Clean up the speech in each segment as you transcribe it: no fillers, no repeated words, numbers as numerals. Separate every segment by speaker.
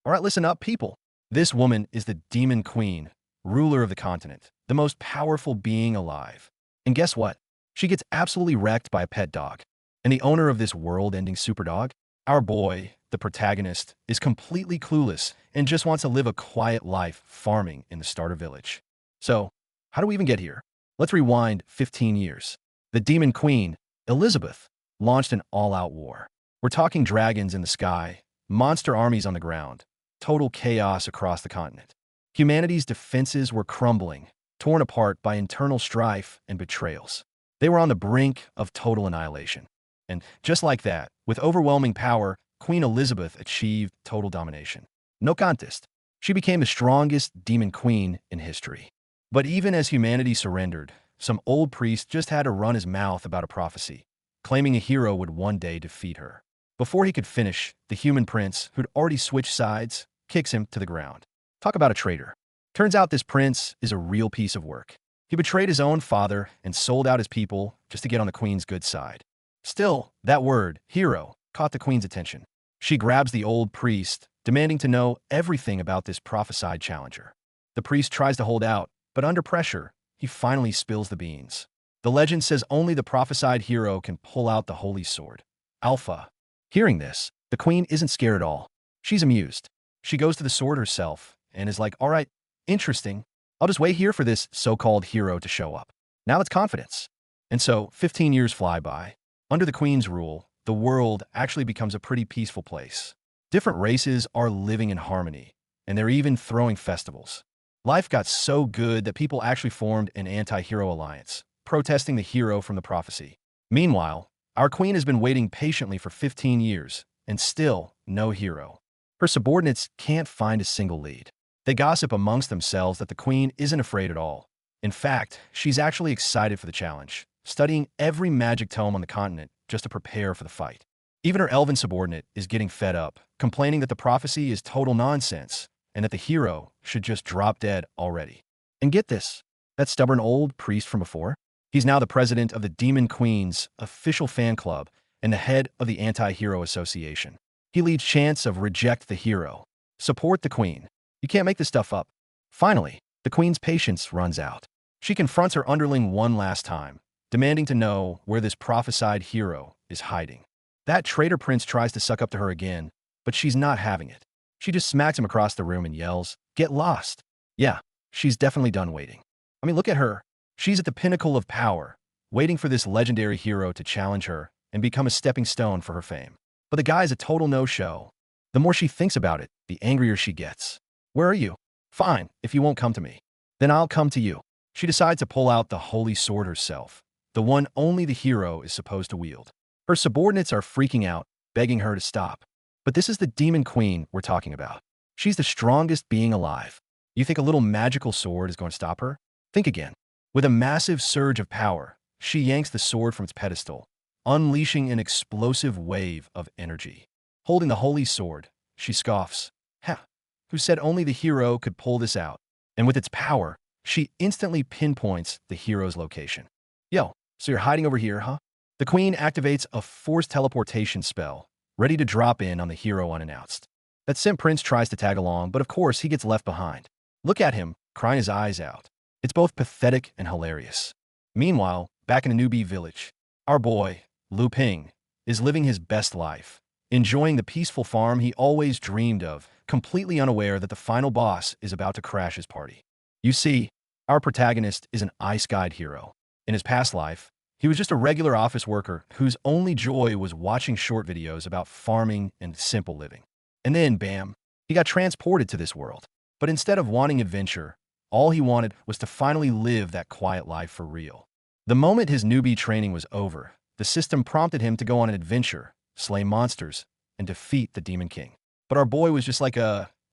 Speaker 1: All right, listen up, people. This woman is the Demon Queen, ruler of the continent, the most powerful being alive. And guess what? She gets absolutely wrecked by a pet dog. And the owner of this world-ending superdog, our boy, the protagonist, is completely clueless and just wants to live a quiet life farming in the starter village. So, how do we even get here? Let's rewind 15 years. The Demon Queen, Elizabeth, launched an all-out war. We're talking dragons in the sky, monster armies on the ground, total chaos across the continent. Humanity's defenses were crumbling, torn apart by internal strife and betrayals. They were on the brink of total annihilation. And just like that, with overwhelming power, Queen Elizabeth achieved total domination. No contest. She became the strongest demon queen in history. But even as humanity surrendered, some old priest just had to run his mouth about a prophecy, claiming a hero would one day defeat her. Before he could finish, the human prince, who'd already switched sides, kicks him to the ground. Talk about a traitor. Turns out this prince is a real piece of work. He betrayed his own father and sold out his people just to get on the queen's good side. Still, that word, hero, caught the queen's attention. She grabs the old priest, demanding to know everything about this prophesied challenger. The priest tries to hold out, but under pressure, he finally spills the beans. The legend says only the prophesied hero can pull out the holy sword. Alpha. Hearing this, the queen isn't scared at all. She's amused. She goes to the sword herself and is like, all right, interesting. I'll just wait here for this so-called hero to show up. Now it's confidence. And so, 15 years fly by. Under the queen's rule, the world actually becomes a pretty peaceful place. Different races are living in harmony, and they're even throwing festivals. Life got so good that people actually formed an anti-hero alliance, protesting the hero from the prophecy. Meanwhile, our queen has been waiting patiently for 15 years, and still no hero. Her subordinates can't find a single lead. They gossip amongst themselves that the queen isn't afraid at all. In fact, she's actually excited for the challenge, studying every magic tome on the continent just to prepare for the fight. Even her elven subordinate is getting fed up, complaining that the prophecy is total nonsense and that the hero should just drop dead already. And get this, that stubborn old priest from before? He's now the president of the Demon Queen's official fan club and the head of the Anti-Hero Association. He leads chants of reject the hero, support the queen. You can't make this stuff up. Finally, the queen's patience runs out. She confronts her underling one last time, demanding to know where this prophesied hero is hiding. That traitor prince tries to suck up to her again, but she's not having it. She just smacks him across the room and yells, "Get lost." Yeah, she's definitely done waiting. I mean, look at her. She's at the pinnacle of power, waiting for this legendary hero to challenge her and become a stepping stone for her fame. But the guy's a total no-show. The more she thinks about it, the angrier she gets. Where are you? Fine, if you won't come to me. Then I'll come to you. She decides to pull out the holy sword herself, the one only the hero is supposed to wield. Her subordinates are freaking out, begging her to stop. But this is the Demon Queen we're talking about. She's the strongest being alive. You think a little magical sword is going to stop her? Think again. With a massive surge of power, she yanks the sword from its pedestal, unleashing an explosive wave of energy. Holding the holy sword, she scoffs. Ha! Who said only the hero could pull this out? And with its power, she instantly pinpoints the hero's location. Yo, so you're hiding over here, huh? The queen activates a forced teleportation spell, ready to drop in on the hero unannounced. That simp prince tries to tag along, but of course he gets left behind. Look at him, crying his eyes out. It's both pathetic and hilarious. Meanwhile, back in the newbie village, our boy, Lu Ping, is living his best life, enjoying the peaceful farm he always dreamed of, completely unaware that the final boss is about to crash his party. You see, our protagonist is an ice-guide hero. In his past life, he was just a regular office worker whose only joy was watching short videos about farming and simple living. And then, bam, he got transported to this world. But instead of wanting adventure, all he wanted was to finally live that quiet life for real. The moment his newbie training was over, the system prompted him to go on an adventure, slay monsters, and defeat the Demon King. But our boy was just like,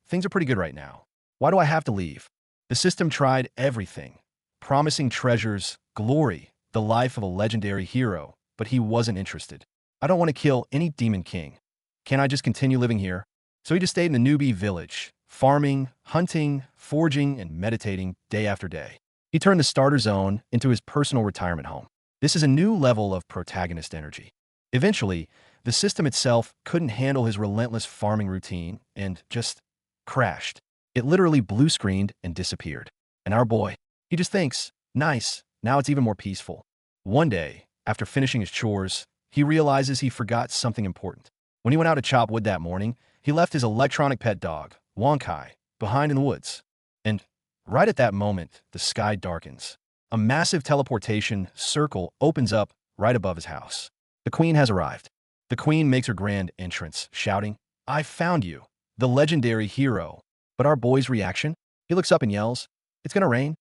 Speaker 1: things are pretty good right now. Why do I have to leave? The system tried everything, promising treasures, glory, the life of a legendary hero, but he wasn't interested. I don't want to kill any Demon King. Can I just continue living here? So he just stayed in the newbie village, farming, hunting, forging, and meditating day after day. He turned the starter zone into his personal retirement home. This is a new level of protagonist energy. Eventually, the system itself couldn't handle his relentless farming routine and just crashed. It literally blue screened and disappeared. And our boy, he just thinks, nice, now it's even more peaceful. One day, after finishing his chores, he realizes he forgot something important. When he went out to chop wood that morning, he left his electronic pet dog, Wonkai, behind in the woods. And right at that moment, the sky darkens. A massive teleportation circle opens up right above his house. The queen has arrived. The queen makes her grand entrance, shouting, "I found you, the legendary hero." But our boy's reaction? He looks up and yells, "It's gonna rain."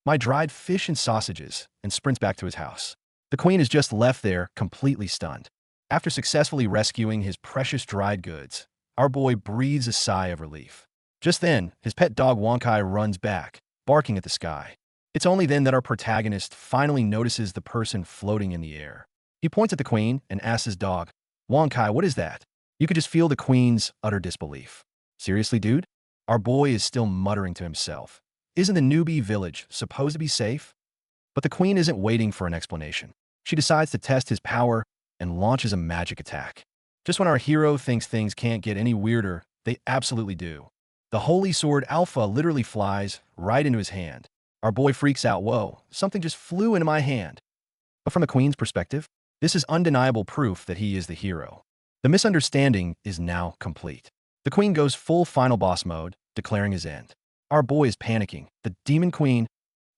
Speaker 1: My dried fish and sausages, and sprints back to his house. The queen is just left there, completely stunned. After successfully rescuing his precious dried goods, our boy breathes a sigh of relief. Just then, his pet dog Wonkai runs back, barking at the sky. It's only then that our protagonist finally notices the person floating in the air. He points at the queen and asks his dog, "Wonkai, what is that?" You could just feel the queen's utter disbelief. "Seriously, dude?" Our boy is still muttering to himself. Isn't the newbie village supposed to be safe? But the queen isn't waiting for an explanation. She decides to test his power and launches a magic attack. Just when our hero thinks things can't get any weirder, they absolutely do. The holy sword Alpha literally flies right into his hand. Our boy freaks out, "Whoa, something just flew into my hand." But from the queen's perspective, this is undeniable proof that he is the hero. The misunderstanding is now complete. The queen goes full final boss mode, declaring his end. Our boy is panicking. The demon queen,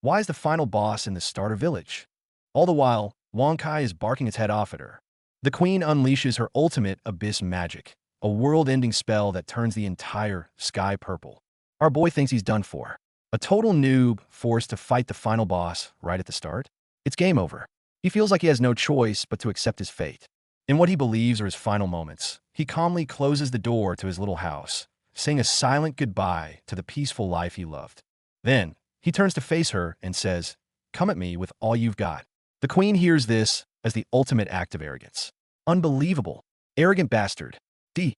Speaker 1: why is the final boss in the starter village? All the while, Wonkai is barking its head off at her. The queen unleashes her ultimate abyss magic, a world-ending spell that turns the entire sky purple. Our boy thinks he's done for. A total noob forced to fight the final boss right at the start? It's game over. He feels like he has no choice but to accept his fate. In what he believes are his final moments, he calmly closes the door to his little house, saying a silent goodbye to the peaceful life he loved. Then, he turns to face her and says, "Come at me with all you've got." The queen hears this as the ultimate act of arrogance. Unbelievable. Arrogant bastard. D.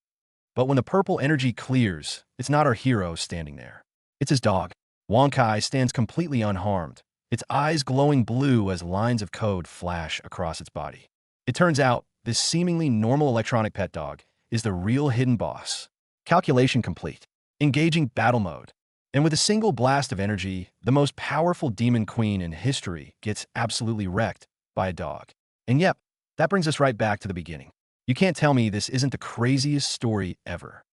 Speaker 1: But when the purple energy clears, it's not our hero standing there. It's his dog. Wonkai stands completely unharmed, its eyes glowing blue as lines of code flash across its body. It turns out, this seemingly normal electronic pet dog is the real hidden boss. Calculation complete. Engaging battle mode. And with a single blast of energy, the most powerful demon queen in history gets absolutely wrecked by a dog. And yep, that brings us right back to the beginning. You can't tell me this isn't the craziest story ever.